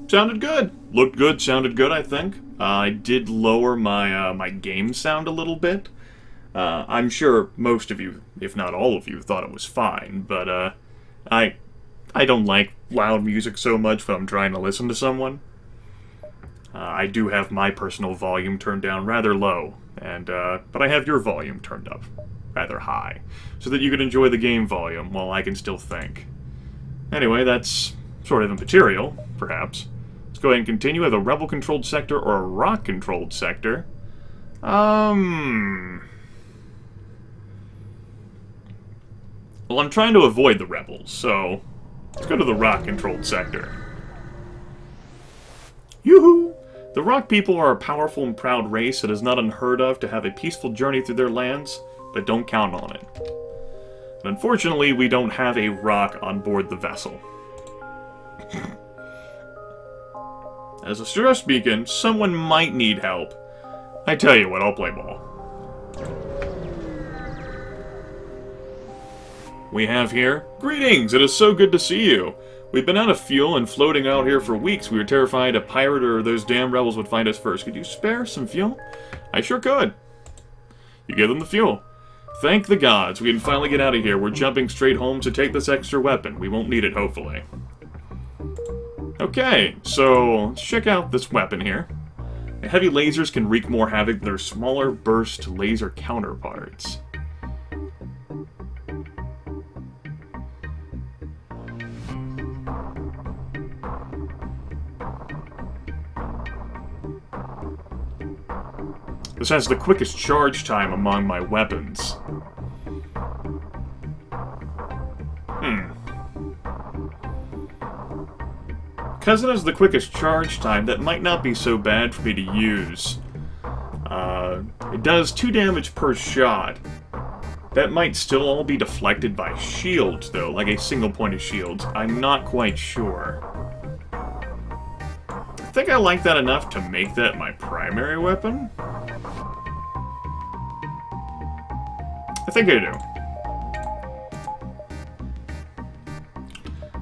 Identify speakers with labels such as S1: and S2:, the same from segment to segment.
S1: Sounded good. Looked good, sounded good, I think. I did lower my my game sound a little bit. I'm sure most of you, if not all of you, thought it was fine, but I don't like loud music so much when I'm trying to listen to someone. I do have my personal volume turned down rather low, and but I have your volume turned up rather high, so that you can enjoy the game volume while I can still think. Anyway, that's sort of immaterial, perhaps. Let's go ahead and continue with a rebel-controlled sector or a rock-controlled sector. Well, I'm trying to avoid the rebels, so let's go to the rock-controlled sector. Yoo-hoo! The rock people are a powerful and proud race that is not unheard of to have a peaceful journey through their lands, but don't count on it. And unfortunately, we don't have a rock on board the vessel. As a stress beacon, someone might need help. I tell you what, I'll play ball. We have here, greetings, it is so good to see you. We've been out of fuel and floating out here for weeks. We were terrified a pirate or those damn rebels would find us first. Could you spare some fuel? I sure could. You give them the fuel. Thank the gods, we can finally get out of here. We're jumping straight home to take this extra weapon. We won't need it, hopefully. Okay, so let's check out this weapon here. Heavy lasers can wreak more havoc than their smaller burst laser counterparts. This has the quickest charge time among my weapons. Because it has the quickest charge time, that might not be so bad for me to use. It does 2 damage per shot. That might still all be deflected by shields, though, like a single point of shields. I'm not quite sure. I think I like that enough to make that my primary weapon. I think I do.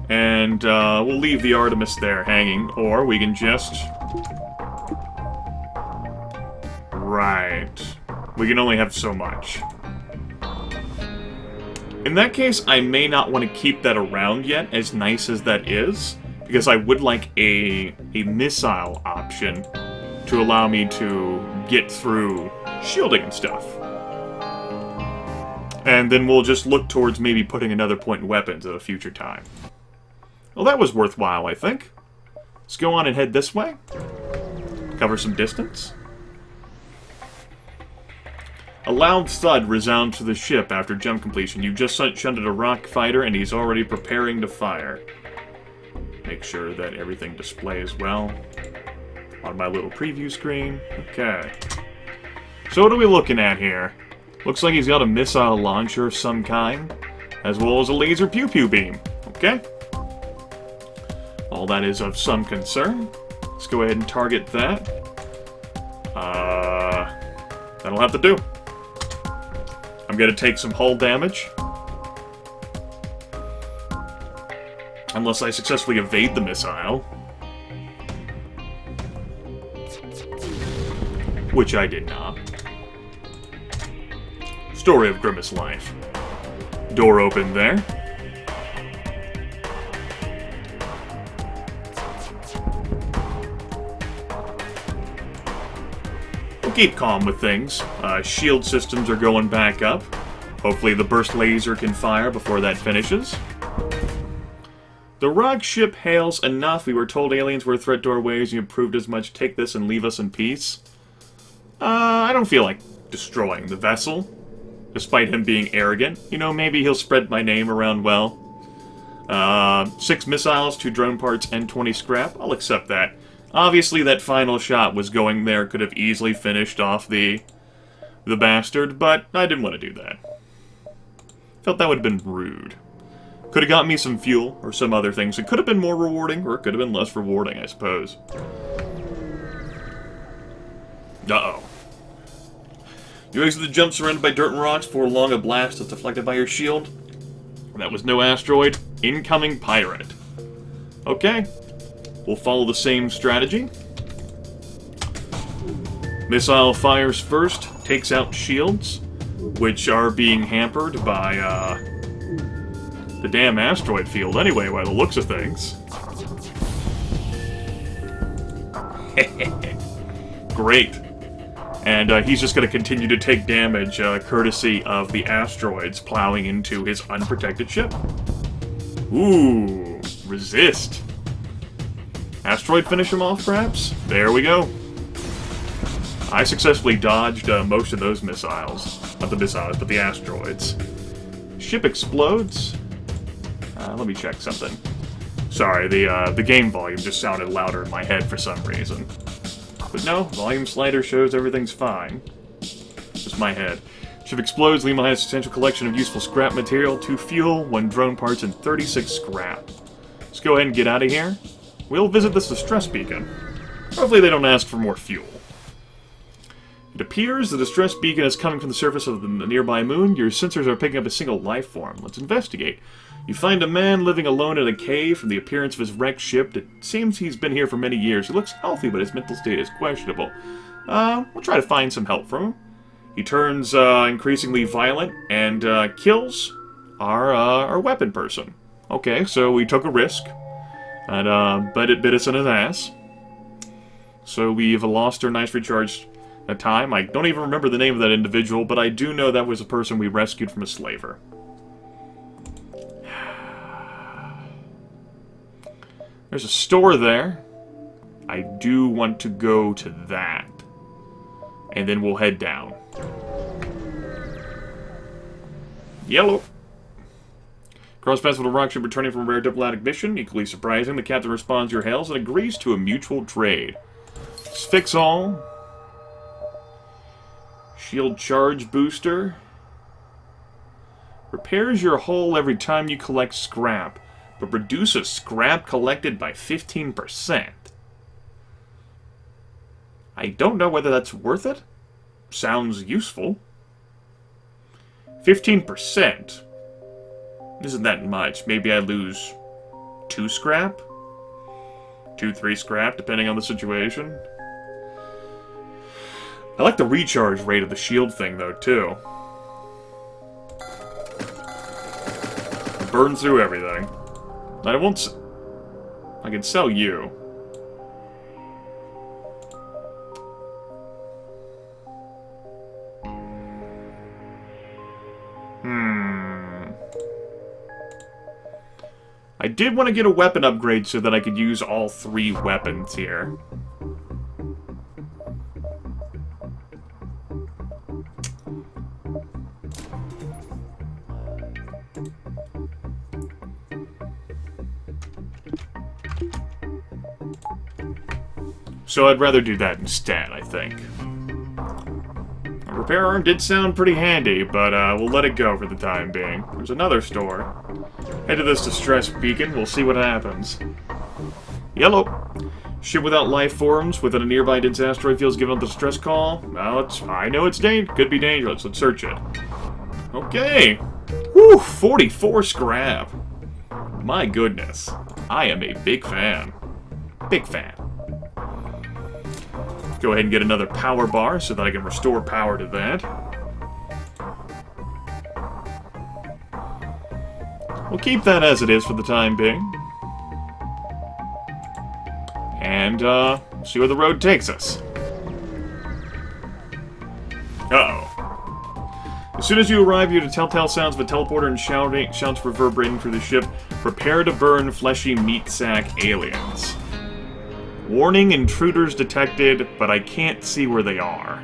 S1: And we'll leave the Artemis there hanging, or we can just... Right. We can only have so much. In that case, I may not want to keep that around yet, as nice as that is, because I would like a missile option to allow me to get through shielding and stuff. And then we'll just look towards maybe putting another point in weapons at a future time. Well, that was worthwhile, I think. Let's go on and head this way. Cover some distance. A loud thud resounds to the ship after jump completion. You've just shunted a rock fighter and he's already preparing to fire. Make sure that everything displays well on my little preview screen. Okay. So what are we looking at here? Looks like he's got a missile launcher of some kind, as well as a laser pew-pew beam. Okay. All that is of some concern. Let's go ahead and target that. That'll have to do. I'm gonna take some hull damage. Unless I successfully evade the missile. Which I did not. Story of Grimith's life. Door open there. We'll keep calm with things. Shield systems are going back up. Hopefully the burst laser can fire before that finishes. The rock ship hails enough. We were told aliens were a threat to our ways, and you proved as much. Take this and leave us in peace. I don't feel like destroying the vessel. Despite him being arrogant. You know, maybe he'll spread my name around well. 6 missiles, 2 drone parts, and 20 scrap. I'll accept that. Obviously, that final shot was going there. Could have easily finished off the bastard, but I didn't want to do that. Felt that would have been rude. Could have got me some fuel, or some other things. It could have been more rewarding, or it could have been less rewarding, I suppose. Uh-oh. You exit the jump surrounded by dirt and rocks. Before long, a blast is deflected by your shield. That was no asteroid. Incoming pirate. Okay. We'll follow the same strategy. Missile fires first, takes out shields, which are being hampered by the damn asteroid field anyway, by the looks of things. Great. And he's just going to continue to take damage, courtesy of the asteroids plowing into his unprotected ship. Ooh, resist. Asteroid finish him off, perhaps? There we go. I successfully dodged most of those missiles. Not the missiles, but the asteroids. Ship explodes. Let me check something. Sorry, the game volume just sounded louder in my head for some reason. But no, volume slider shows everything's fine. Just my head. Ship explodes, leaving behind a substantial collection of useful scrap material, 2 fuel, 1 drone parts, and 36 scrap. Let's go ahead and get out of here. We'll visit this distress beacon. Hopefully they don't ask for more fuel. It appears the distress beacon is coming from the surface of the nearby moon. Your sensors are picking up a single life form. Let's investigate. You find a man living alone in a cave. From the appearance of his wrecked ship, it seems he's been here for many years. He looks healthy, but his mental state is questionable. We'll try to find some help from him. He turns increasingly violent and kills our weapon person. Okay, so we took a risk, but it bit us in his ass. So we've lost our nice recharged time. I don't even remember the name of that individual, but I do know that was a person we rescued from a slaver. There's a store there. I do want to go to that. And then we'll head down. Yellow. Cross paths with a rock ship returning from a rare diplomatic mission. Equally surprising, the captain responds to your hails and agrees to a mutual trade. Let's fix all. Shield charge booster. Repairs your hull every time you collect scrap, but reduces scrap collected by 15%. I don't know whether that's worth it. Sounds useful. 15%. Isn't that much. Maybe I lose 2 scrap? 2-3 scrap, depending on the situation. I like the recharge rate of the shield thing, though, too. It burns through everything. I won't... I can sell you. I did want to get a weapon upgrade so that I could use all 3 weapons here. So I'd rather do that instead, I think. A repair arm did sound pretty handy, but we'll let it go for the time being. There's another store. Head to this distress beacon, we'll see what happens. Yellow. Ship without life forms within a nearby dense asteroid field's given up the distress call. Well, I know it's could be dangerous. Let's search it. Okay. Whew, 44 scrap. My goodness. I am a big fan. Big fan. Go ahead and get another power bar so that I can restore power to that. We'll keep that as it is for the time being. And, see where the road takes us. Uh-oh. As soon as you arrive, you hear the telltale sounds of a teleporter and shouts reverberating through the ship. Prepare to burn fleshy meat sack aliens. Warning, intruders detected, but I can't see where they are.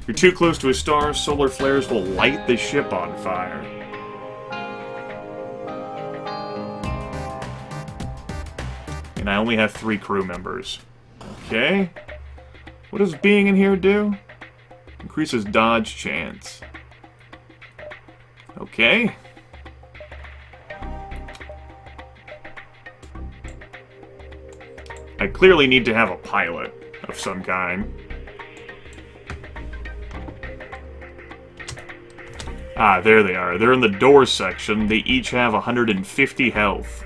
S1: You're too close to a star, solar flares will light the ship on fire. And I only have 3 crew members. Okay. What does being in here do? Increases dodge chance. Okay. I clearly need to have a pilot of some kind. Ah, there they are. They're in the door section. They each have 150 health.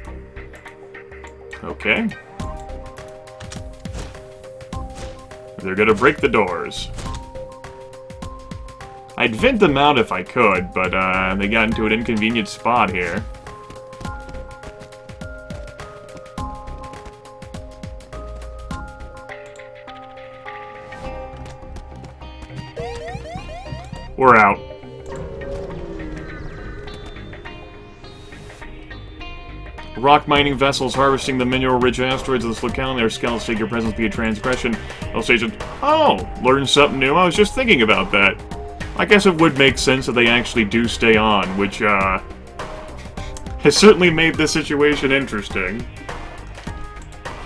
S1: Okay. They're gonna break the doors. I'd vent them out if I could, but they got into an inconvenient spot here. We're out. Rock mining vessels harvesting the mineral-rich asteroids of this locality. Their scouts take your presence be a transgression. They'll station. Oh, learn something new. I was just thinking about that. I guess it would make sense that they actually do stay on, which has certainly made this situation interesting.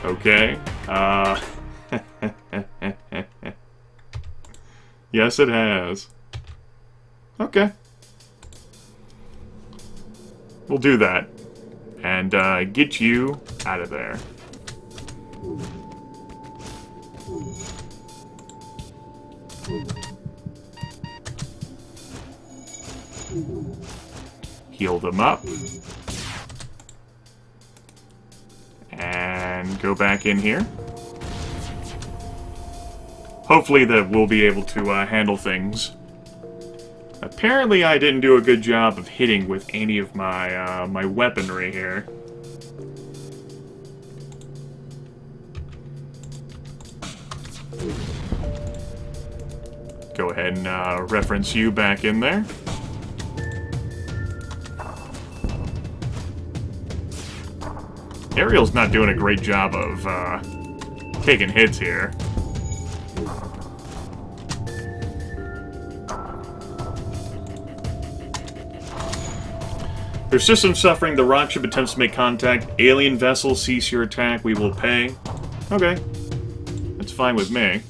S1: Okay. Yes, it has. Okay. We'll do that. And get you out of there. Heal them up. And go back in here. Hopefully that we'll be able to handle things. Apparently I didn't do a good job of hitting with any of my, my weaponry here. Go ahead and reference you back in there. Ariel's not doing a great job of taking hits here. Their system suffering. The rock ship attempts to make contact. Alien vessel, cease your attack. We will pay. Okay. That's fine with me.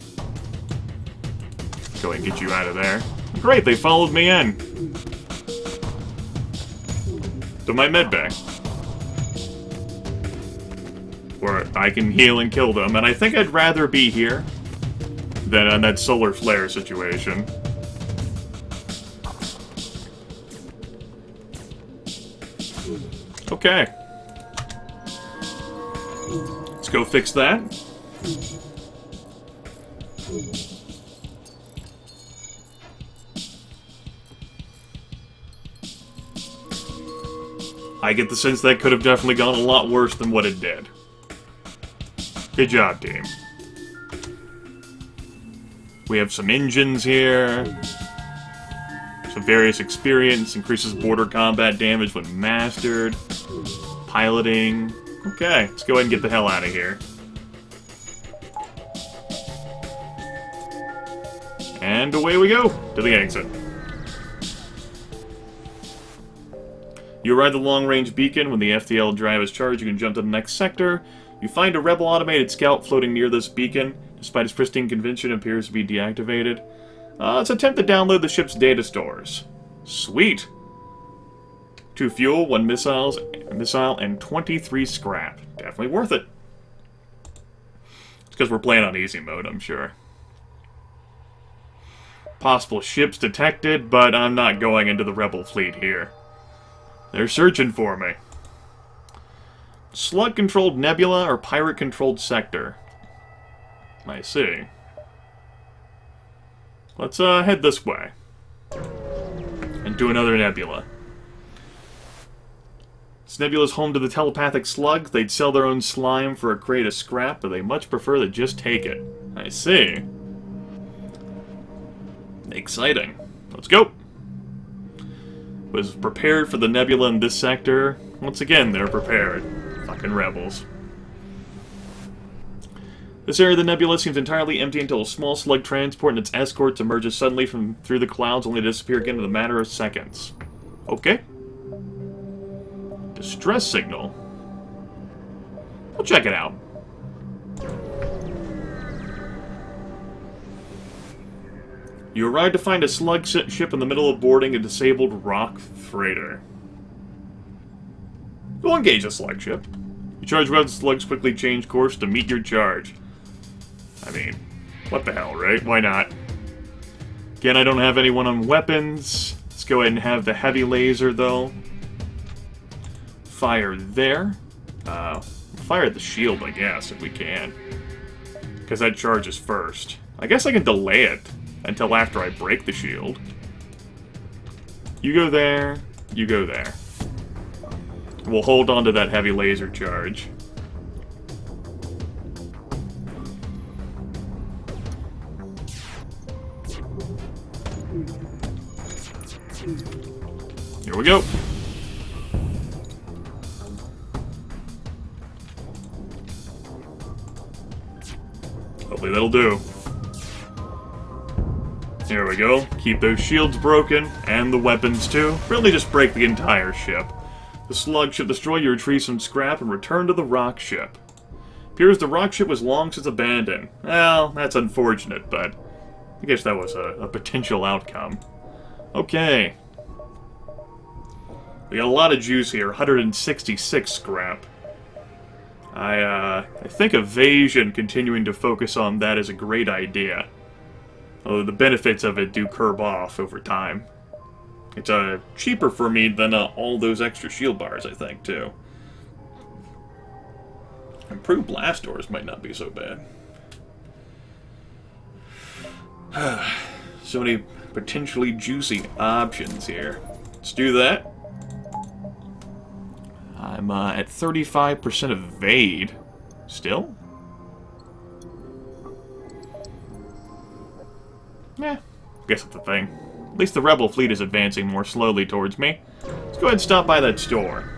S1: Go ahead and get you out of there. Great, they followed me in. To my medbay. Where I can heal and kill them. And I think I'd rather be here than on that solar flare situation. Okay. Let's go fix that. I get the sense that could have definitely gone a lot worse than what it did. Good job, team. We have some engines here. Some various experience. Increases border combat damage when mastered. Piloting. Okay, let's go ahead and get the hell out of here. And away we go to the exit. You arrive at the long-range beacon. When the FTL drive is charged, you can jump to the next sector. You find a rebel automated scout floating near this beacon. Despite its pristine condition, it appears to be deactivated. Let's attempt to download the ship's data stores. Sweet! 2 fuel, 1 missile, and 23 scrap. Definitely worth it. It's because we're playing on easy mode, I'm sure. Possible ships detected, but I'm not going into the rebel fleet here. They're searching for me. Slug-controlled nebula or pirate-controlled sector? I see. Let's head this way. And do another nebula. This nebula is home to the telepathic slug. They'd sell their own slime for a crate of scrap, but they much prefer to just take it. I see. Exciting. Let's go. Was prepared for the nebula in this sector. Once again, they're prepared. Fucking rebels. This area of the nebula seems entirely empty until a small slug transport and its escorts emerges suddenly from through the clouds, only to disappear again in a matter of seconds. Okay. Distress signal. We'll check it out. You arrive to find a slug ship in the middle of boarding a disabled rock freighter. You'll engage a slug ship. You charge red slugs quickly change course to meet your charge. I mean, what the hell, right? Why not? Again, I don't have anyone on weapons. Let's go ahead and have the heavy laser, though. Fire there. fire the shield, I guess, if we can. Because that charges first. I guess I can delay it until after I break the shield. You go there, you go there. We'll hold on to that heavy laser charge. Here we go. Hopefully that'll do. There we go. Keep those shields broken, and the weapons too. Really just break the entire ship. The slug should destroy your retrieve some scrap and return to the rock ship. Appears the rock ship was long since abandoned. Well, that's unfortunate, but I guess that was a potential outcome. Okay. We got a lot of juice here, 166 scrap. I think evasion, continuing to focus on that, is a great idea. Although the benefits of it do curb off over time. It's cheaper for me than all those extra shield bars, I think, too. Improved blast doors might not be so bad. So many potentially juicy options here. Let's do that. I'm at 35% evade. Still? Yeah, guess that's the thing. At least the rebel fleet is advancing more slowly towards me. Let's go ahead and stop by that store.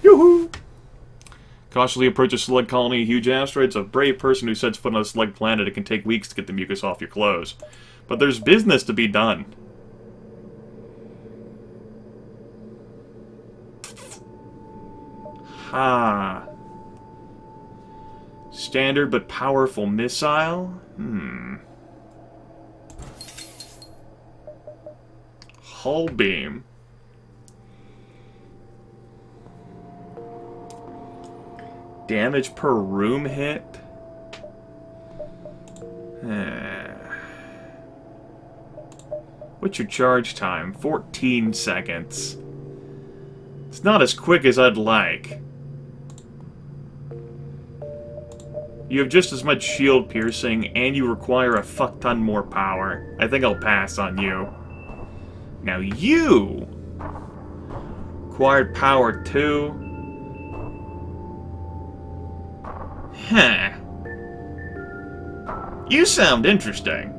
S1: Yoo-hoo! Cautiously approach a slug colony of huge asteroids. A brave person who sets foot on a slug planet, it can take weeks to get the mucus off your clothes. But there's business to be done. Ha. Standard but powerful missile? Hull beam. Damage per room hit? What's your charge time? 14 seconds. It's not as quick as I'd like. You have just as much shield piercing, and you require a fuck ton more power. I think I'll pass on you. Now you acquired power 2. Huh. You sound interesting.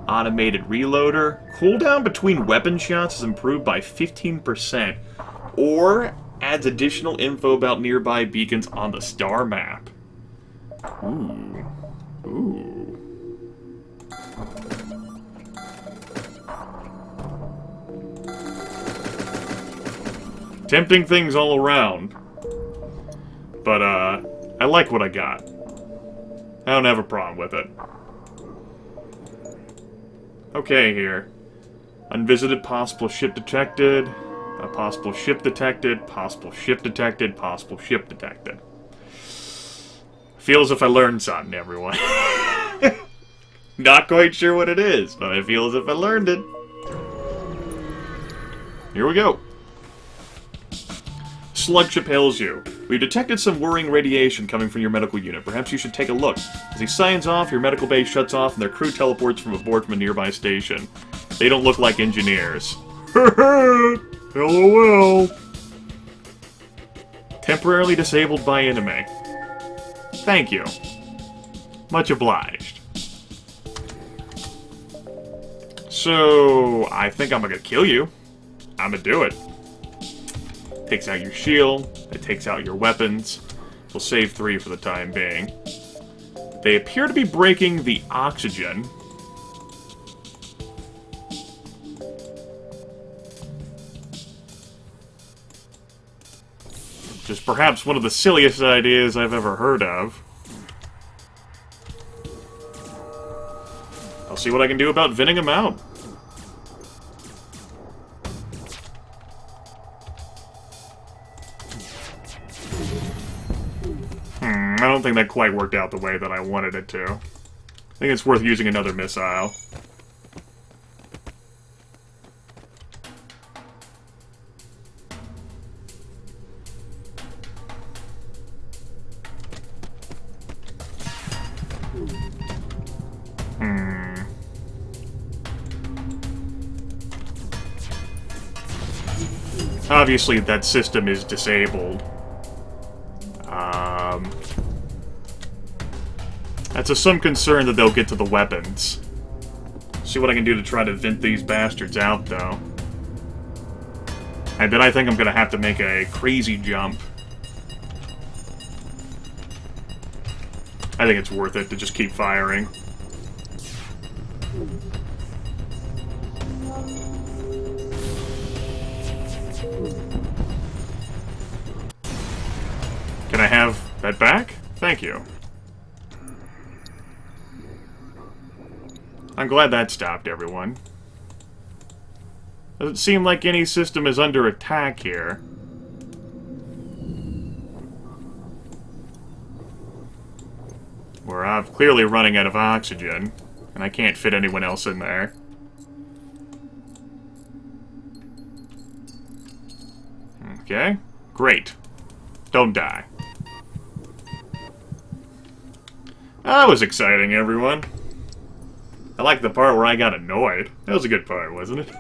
S1: Automated reloader. Cooldown between weapon shots is improved by 15%. Or adds additional info about nearby beacons on the star map. Ooh. Ooh. Tempting things all around. But, I like what I got. I don't have a problem with it. Okay, here. Unvisited possible ship detected. A possible ship detected. Possible ship detected. Possible ship detected. Feel as if I learned something, everyone. Not quite sure what it is, but I feel as if I learned it. Here we go. Slugship hails you. We've detected some worrying radiation coming from your medical unit. Perhaps you should take a look. As he signs off, your medical base shuts off and their crew teleports from aboard from a nearby station. They don't look like engineers. LOL. Temporarily disabled by enemy. Thank you. Much obliged. So, I think I'm gonna kill you. I'm gonna do it. Takes out your shield, it takes out your weapons. We'll save 3 for the time being. They appear to be breaking the oxygen. Which is perhaps one of the silliest ideas I've ever heard of. I'll see what I can do about venting them out. I don't think that quite worked out the way that I wanted it to. I think it's worth using another missile. Obviously, that system is disabled. That's of some concern that they'll get to the weapons. See what I can do to try to vent these bastards out, though. And then I think I'm gonna have to make a crazy jump. I think it's worth it to just keep firing. Can I have that back? Thank you. I'm glad that stopped, everyone. Doesn't seem like any system is under attack here. We're clearly running out of oxygen, and I can't fit anyone else in there. Okay, great. Don't die. That was exciting, everyone. I like the part where I got annoyed. That was a good part, wasn't it?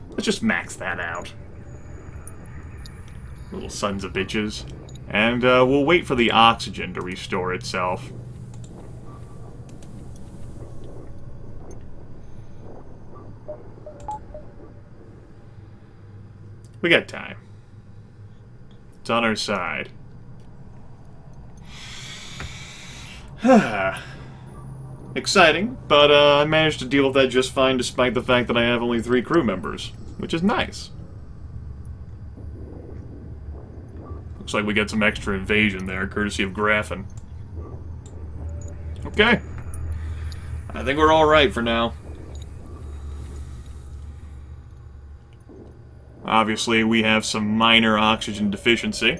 S1: Let's just max that out. Little sons of bitches. And we'll wait for the oxygen to restore itself. We got time. It's on our side. Exciting, but I managed to deal with that just fine despite the fact that I have only 3 crew members, which is nice. Looks like we get some extra invasion there, courtesy of Graffin. Okay. I think we're alright for now. Obviously, we have some minor oxygen deficiency.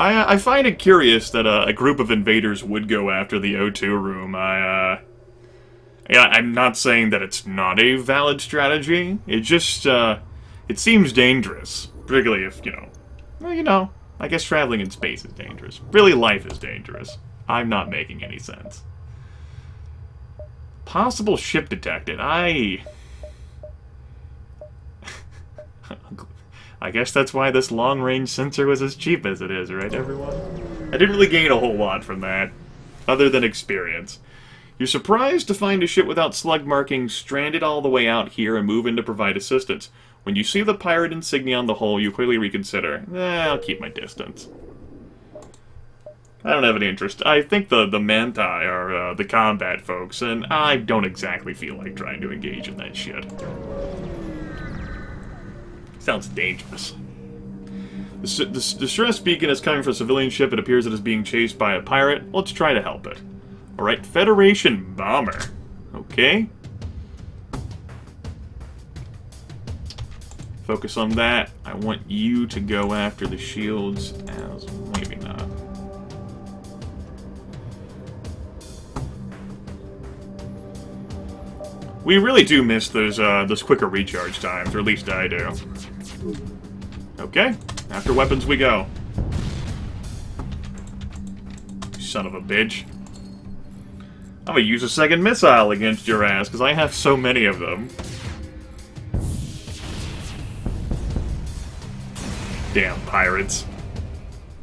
S1: I find it curious that a group of invaders would go after the O2 room. Yeah, I'm not saying that it's not a valid strategy. It just, it seems dangerous. Particularly if, well, I guess traveling in space is dangerous. Really, life is dangerous. I'm not making any sense. Possible ship detected. I guess that's why this long-range sensor was as cheap as it is, right, everyone? I didn't really gain a whole lot from that, other than experience. You're surprised to find a ship without slug markings stranded all the way out here and move in to provide assistance. When you see the pirate insignia on the hull, you quickly reconsider. I'll keep my distance. I don't have any interest. I think the Manti are the combat folks, and I don't exactly feel like trying to engage in that shit. Sounds dangerous. The distress beacon is coming from a civilian ship. It appears it is being chased by a pirate. Let's try to help it. Alright, Federation bomber. Okay. Focus on that. I want you to go after the shields as... maybe not. We really do miss those quicker recharge times, or at least I do. Okay, after weapons we go. Son of a bitch. I'm gonna use a second missile against your ass, because I have so many of them. Damn pirates.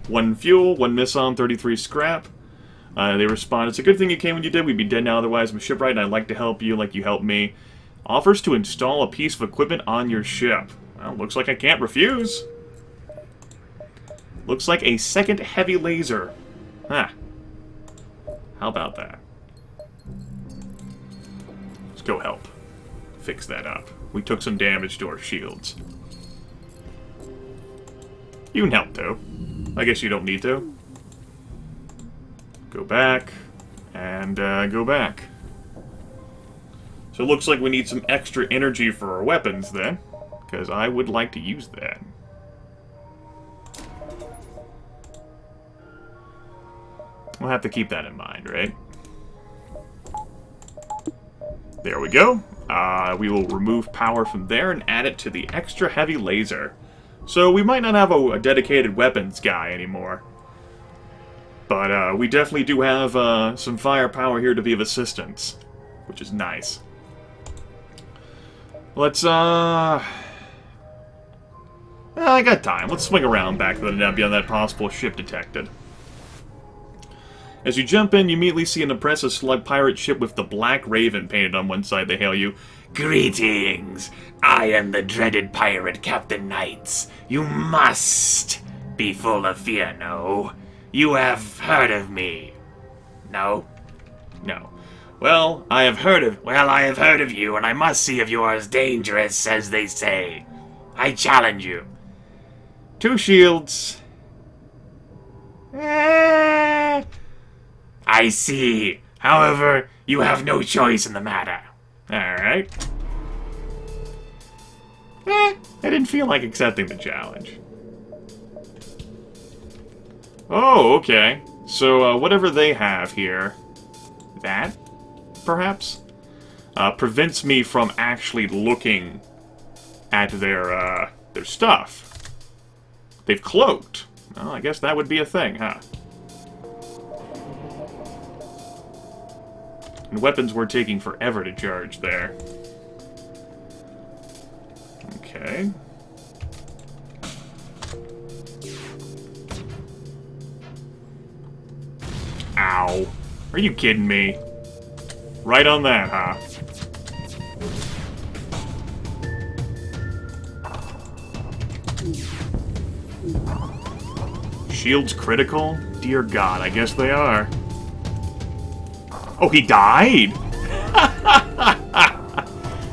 S1: 1 fuel, 1 missile, and 33 scrap. They respond, "It's a good thing you came when you did. We'd be dead now otherwise. I'm a shipwright and I'd like to help you like you helped me. Offers to install a piece of equipment on your ship." Well, looks like I can't refuse. Looks like a second heavy laser. Huh. How about that? Let's go help. Fix that up. We took some damage to our shields. You can help too. I guess you don't need to. Go back, and go back. So it looks like we need some extra energy for our weapons then, because I would like to use that. We'll have to keep that in mind, right? There we go. We will remove power from there and add it to the extra heavy laser. So we might not have a dedicated weapons guy anymore. But we definitely do have some firepower here to be of assistance. which is nice. Let's, I got time. Let's swing around back to the Nebula on that possible ship detected. As you jump in, you immediately see an impressive slug pirate ship with the Black Raven painted on one side. They hail you.
S2: Greetings! I am the dreaded pirate Captain Knights. You must be full of fear, no? You have heard of me. No?
S1: No.
S2: Well, I have heard of you, and I must see if you are as dangerous as they say. I challenge you.
S1: 2 shields.
S2: I see. However, you have no choice in the matter.
S1: Alright. I didn't feel like accepting the challenge. Oh, okay. So, whatever they have here, that, perhaps, prevents me from actually looking at their stuff. They've cloaked. Well, I guess that would be a thing, huh? And weapons were taking forever to charge there. Okay. Ow. Are you kidding me? Right on that, huh? Shields critical? Dear God, I guess they are. Oh, he died?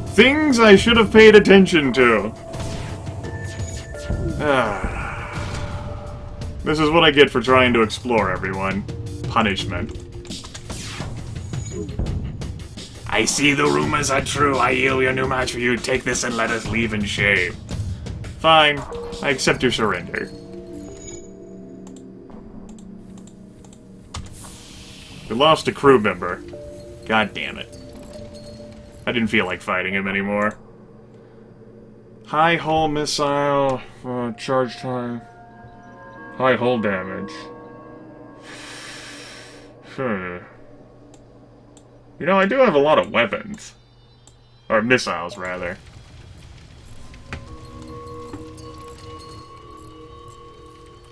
S1: Things I should have paid attention to. This is what I get for trying to explore, everyone. Punishment.
S2: I see the rumors are true. I yield your new match for you. Take this and let us leave in shame.
S1: Fine. I accept your surrender. We lost a crew member. God damn it. I didn't feel like fighting him anymore. High hull missile. Charge time. High hull damage. You know, I do have a lot of weapons. Or missiles, rather.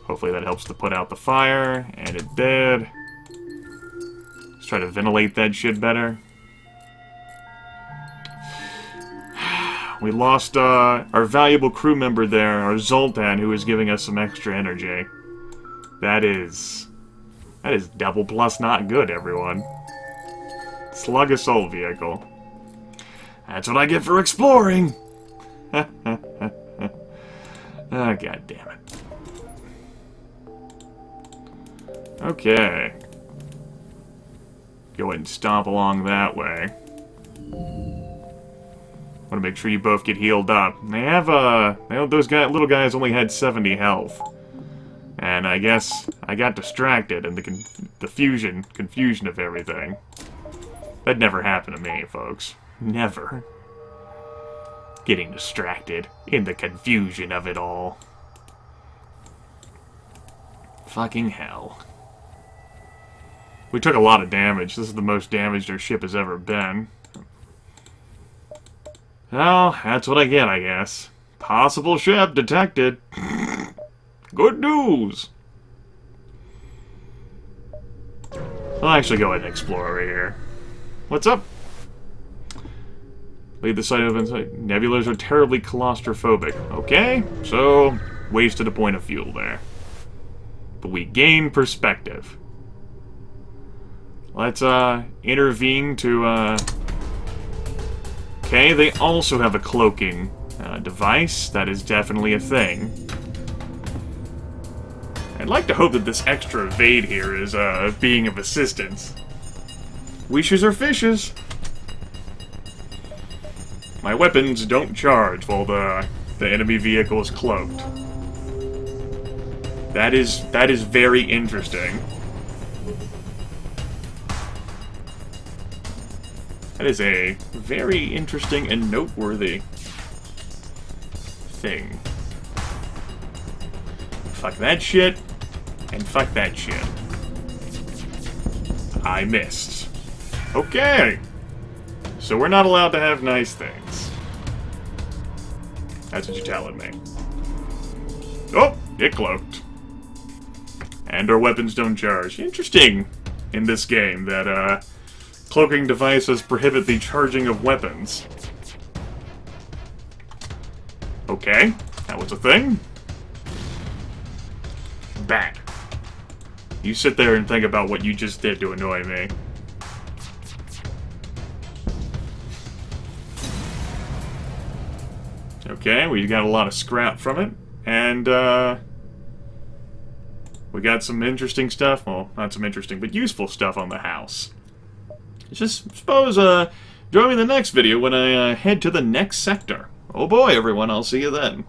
S1: Hopefully that helps to put out the fire, and it did. Let's try to ventilate that shit better. We lost our valuable crew member there, our Zoltan, who is giving us some extra energy. That is double plus not good, everyone. Slug assault vehicle. That's what I get for exploring! Oh, God damn it. Okay. Go ahead and stomp along that way. Want to make sure you both get healed up. They have, those little guys only had 70 health. And I guess I got distracted in the confusion of everything. That never happened to me, folks. Never. Getting distracted in the confusion of it all. Fucking hell. We took a lot of damage. This is the most damaged our ship has ever been. Well, that's what I get, I guess. Possible ship detected. Good news! I'll actually go ahead and explore over here. What's up? Leave the site of inside. Nebulas are terribly claustrophobic. Okay, so wasted a point of fuel there. But we gain perspective. Let's intervene to Okay, they also have a cloaking device. That is definitely a thing. I'd like to hope that this extra evade here is being of assistance. Wishes are fishes. My weapons don't charge while the enemy vehicle is cloaked. That is very interesting. That is a very interesting and noteworthy thing. Fuck that shit, and fuck that shit. I missed. Okay. So we're not allowed to have nice things. That's what you're telling me. Oh, get cloaked. And our weapons don't charge. Interesting in this game that cloaking devices prohibit the charging of weapons. Okay, that was a thing. Bang. You sit there and think about what you just did to annoy me. Okay, we got a lot of scrap from it, and we got some interesting stuff. Well, not some interesting, but useful stuff on the house. Just suppose, join me in the next video when I head to the next sector. Oh boy, everyone, I'll see you then.